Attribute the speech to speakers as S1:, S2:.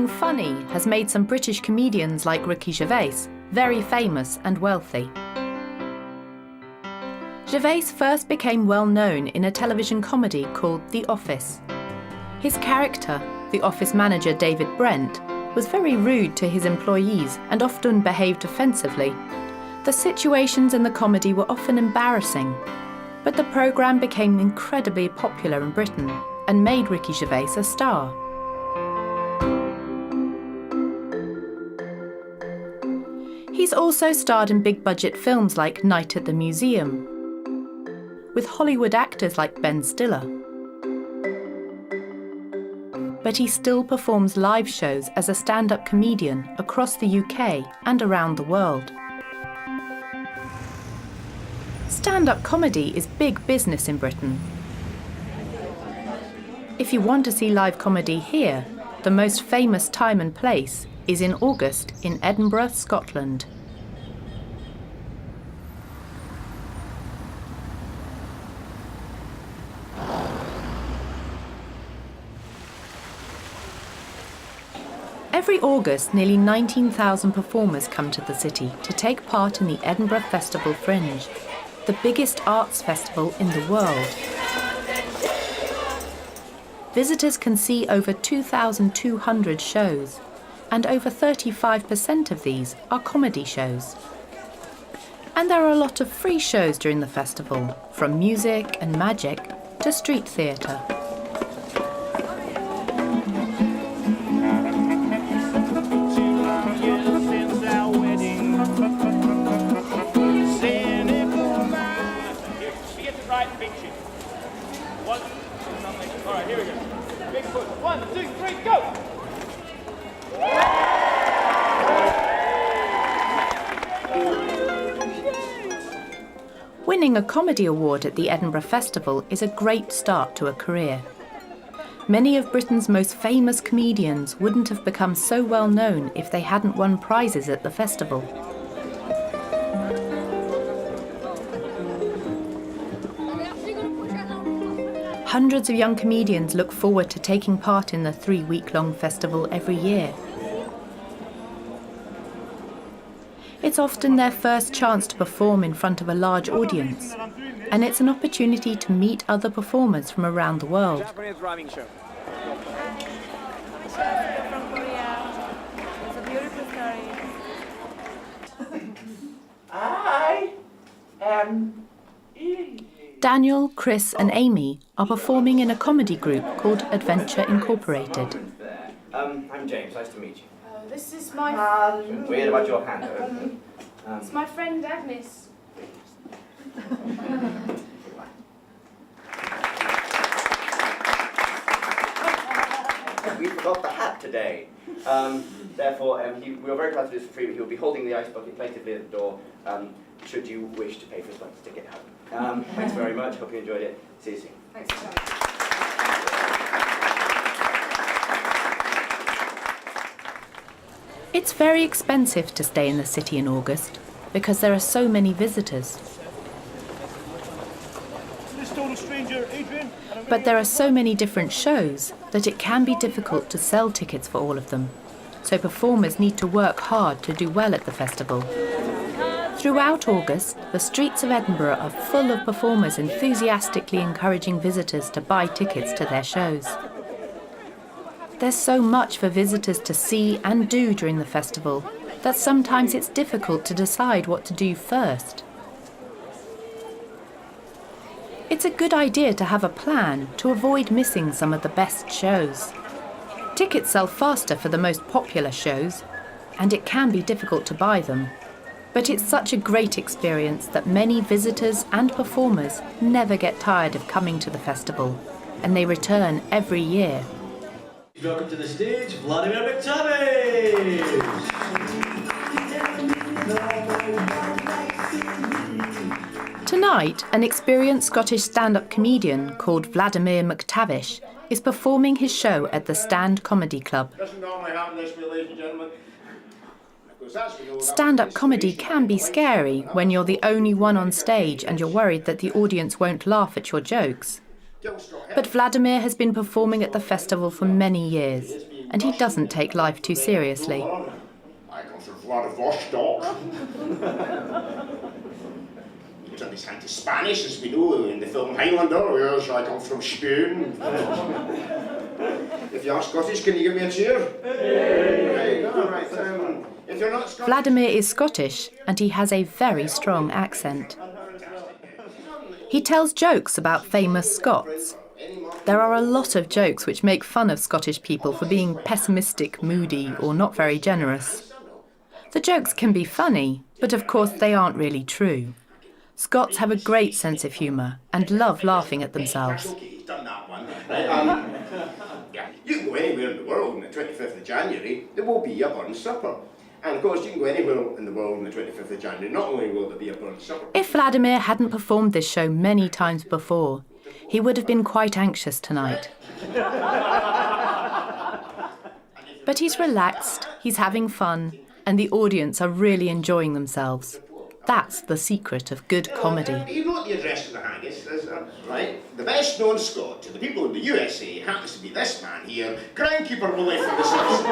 S1: Being funny has made some British comedians like Ricky Gervais very famous and wealthy. Gervais first became well known in a television comedy called The Office. His character, the office manager David Brent, was very rude to his employees and often behaved offensively. The situations in the comedy were often embarrassing, but the programme became incredibly popular in Britain and made Ricky Gervais a star. He's also starred in big-budget films like Night at the Museum, with Hollywood actors like Ben Stiller. But he still performs live shows as a stand-up comedian across the UK and around the world. Stand-up comedy is big business in Britain. If you want to see live comedy here, the most famous time and place is in August in Edinburgh, Scotland. Every August, nearly 19,000 performers come to the city to take part in the Edinburgh Festival Fringe, the biggest arts festival in the world. Visitors can see over 2,200 shows, and over 35% of these are comedy shows. And there are a lot of free shows during the festival, from music and magic to street theatre. Winning a comedy award at the Edinburgh Festival is a great start to a career. Many of Britain's most famous comedians wouldn't have become so well known if they hadn't won prizes at the festival. Hundreds of young comedians look forward to taking part in the 3-week-long festival every year. It's often their first chance to perform in front of a large audience, and it's an opportunity to meet other performers from around the world.
S2: Japanese driving show.
S3: From Korea. It's a beautiful story.
S4: I am
S1: Daniel, Chris and Amy are performing in a comedy group called Adventure Incorporated.
S4: I'm James, nice to meet you.
S3: This is my...
S4: Weird about your hand.
S3: It's my friend Agnes.
S4: We forgot the hat today. Therefore, we are very glad to do this for free, but he will be holding the ice bucket plaintively at the door, should you wish to pay for his flight ticket home. Thanks very much, hope you enjoyed it. See you soon.
S3: Thanks for coming.
S1: It's very expensive to stay in the city in August because there are so many visitors. But there are so many different shows that it can be difficult to sell tickets for all of them. So performers need to work hard to do well at the festival. Throughout August, the streets of Edinburgh are full of performers enthusiastically encouraging visitors to buy tickets to their shows. There's so much for visitors to see and do during the festival that sometimes it's difficult to decide what to do first. It's a good idea to have a plan to avoid missing some of the best shows. Tickets sell faster for the most popular shows, and it can be difficult to buy them. But it's such a great experience that many visitors and performers never get tired of coming to the festival, and they return every year.
S5: Welcome to the stage, Vladimir McTavish!
S1: Tonight, an experienced Scottish stand-up comedian called Vladimir McTavish is performing his show at the Stand Comedy Club. Stand-up comedy can be scary when you're the only one on stage and you're worried that the audience won't laugh at your jokes. But Vladimir has been performing at the festival for many years, and he doesn't take life too seriously.
S2: I come from Vladivostok. You don't understand the Spanish, as we know in the film Highlander, whereas I come from Spain. If you are Scottish, can you give me a cheer? Right, all right. If you're not Scottish...
S1: Vladimir is Scottish, and he has a very strong accent. He tells jokes about famous Scots. There are a lot of jokes which make fun of Scottish people for being pessimistic, moody, or not very generous. The jokes can be funny, but of course they aren't really true. Scots have a great sense of humour and love laughing at themselves.
S2: Yeah, you can go anywhere in the world on the 25th of January, there will be a burnt supper. And of course, you can go anywhere in the world on the 25th of January, not only will there be a burnt supper...
S1: If Vladimir hadn't performed this show many times before, he would have been quite anxious tonight. But he's relaxed, he's having fun, and the audience are really enjoying themselves. That's the secret of good comedy.
S2: You know what the address of the haggis is, right? The best known Scot to the people in the USA happens to be this man here, groundkeeper Willie from the Simpsons.